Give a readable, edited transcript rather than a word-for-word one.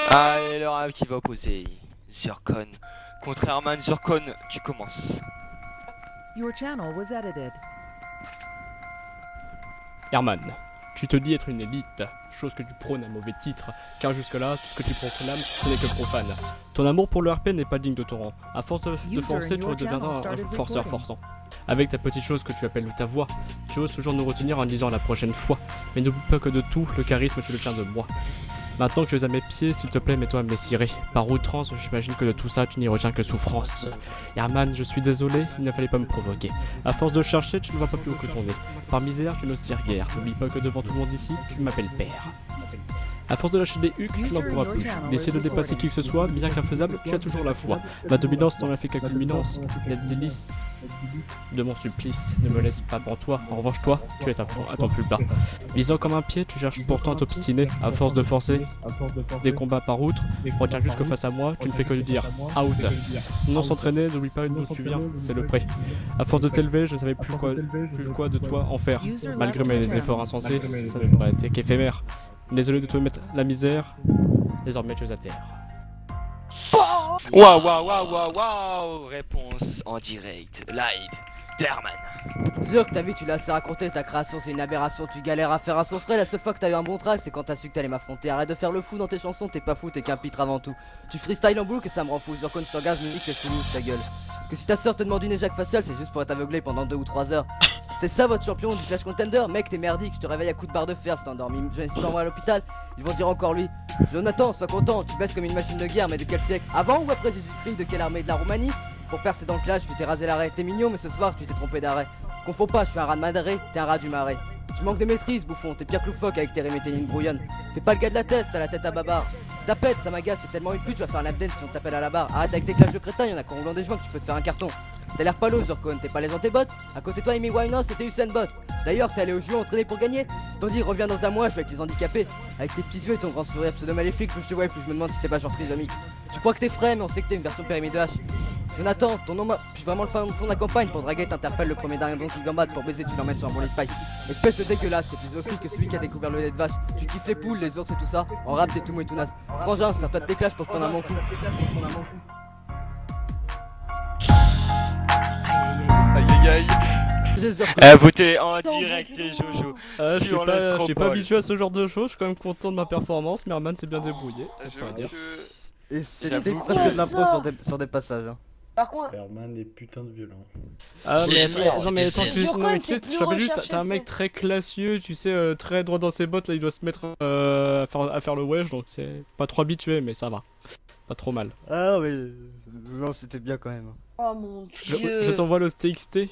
Allez, le rap qui va opposer. Zircon. Contre Herman Zircon, tu commences. Your channel was edited. Herman, tu te dis être une élite, chose que tu prônes à mauvais titre, car jusque-là, tout ce que tu proclames, ce n'est que profane. Ton amour pour le RP n'est pas digne de ton rang. À force de forcer, tu redeviendras un forceur forçant. Avec ta petite chose que tu appelles ta voix, tu oses toujours nous retenir en disant la prochaine fois. Mais n'oublie pas que de tout, le charisme, tu le tiens de moi. Maintenant que tu es à mes pieds, s'il te plaît, mets-toi à me les cirer. Par outrance, j'imagine que de tout ça, tu n'y retiens que souffrance. Herman, je suis désolé, il ne fallait pas me provoquer. À force de chercher, tu ne vois pas plus haut que ton nez. Par misère, tu n'oses dire guère. N'oublie pas que devant tout le monde ici, tu m'appelles père. À force de lâcher des hucs, tu n'en pourras plus. D'essayer de dépasser qui que ce soit, bien qu'infaisable, tu as toujours la foi. Ma dominance n'en a fait qu'à culminance. Les délices de mon supplice ne me laisse pas pour toi. En revanche, toi, tu es à ton plus bas. Visant comme un pied, tu cherches pourtant à t'obstiner. À force de forcer des combats par outre, retiens juste que face à moi, tu ne fais que lui dire out. Non s'entraîner, n'oublie pas d'où tu viens, c'est le pré. À force de t'élever, je ne savais plus quoi de toi en faire. Malgré mes efforts insensés, ça n'a pas été qu'éphémère. Désolé de te mettre la misère, désormais tu es à terre. Waouh, waouh, waouh, waouh, waouh. Réponse en direct, live, de Herman. Sûr que ta vie tu l'as assez raconté, ta création c'est une aberration, tu galères à faire un son frais, la seule fois que t'as eu un bon track c'est quand t'as su que t'allais m'affronter. Arrête de faire le fou dans tes chansons, t'es pas fou, t'es qu'un pitre avant tout. Tu freestyle en boucle et ça me rend fou, Zircon sur gaz, me dit que t'es sous ta gueule. Que si ta soeur te demande une éjac faciale, c'est juste pour être aveuglé pendant 2 ou 3 heures. C'est ça votre champion du Clash Contender? Mec t'es merdique, je te réveille à coups de barre de fer si t'es endormi. Si t'envoies à l'hôpital, ils vont dire encore lui. Jonathan, sois content, tu baisses comme une machine de guerre, mais de quel siècle? Avant ou après Jésus-Christ? De quelle armée? De la Roumanie? Pour percer dans le clash, tu t'es rasé l'arrêt. T'es mignon, mais ce soir tu t'es trompé d'arrêt. Confonds pas, je suis un rat de madré, t'es un rat du marais. Tu manques de maîtrise, bouffon, t'es pire que Loufoque avec tes rimes et tes lignes brouillonnes. Fais pas le gars de la tête, t'as la tête à babar. Ta pète, ça m'agace, c'est tellement une pute, tu vas faire un lapdance si on t'appelle à la barre. Arrête avec tes clashs de crétin, y'en a qu'en roulant des joints que tu peux te faire un carton. T'as l'air palo, Zircon, t'es pas les dans tes bottes. À côté de toi, Amy Winehouse, c'était Usain Bolt. D'ailleurs, t'es allé au jeu entraîné pour gagner. T'en dis, reviens dans un mois, je suis avec les handicapés. Avec tes petits yeux et ton grand sourire pseudo-maléfique, plus je te vois, plus je me demande si t'es pas genre trisomique. Tu crois que t'es frais, mais on sait que t'es une version périmée de H. Jonathan, ton nom puis vraiment le fond de la campagne. Pour draguer, t'interpelles le premier dindon qui gambade. Pour baiser, tu l'emmènes sur un bon lit de paille. Espèce de dégueulasse, t'es plus zoophile que celui qui a découvert le lait de vache. Tu kiffes les poules, les ours et tout ça. En rap, t'es tout mou et tout naze. Frangin, sers-toi de tes clashs pour te prendre un bon coup. Aïe, aïe, aïe. Votez en direct les Jojo. Je suis Sur pas l'Astropole. habitué à ce genre de choses, je suis quand même content de ma performance, mais Herman s'est bien débrouillé. faut pas J'avoue dire. Et c'était J'avoue. presque de l'impro sur des passages. Hein. Par contre, Herman est putain de violent. Ah, C'est mais, mort, non, mais c'était attends, zen. non, mais tu sais, C'est plus je te rappelle juste, recherché t'as un que mec ça. très classieux, tu sais, très droit dans ses bottes, là il doit se mettre à faire le wesh, donc c'est pas trop habitué, mais ça va. Pas trop mal. Ah mais non, c'était bien quand même. oh mon Je dieu. t'envoie le TXT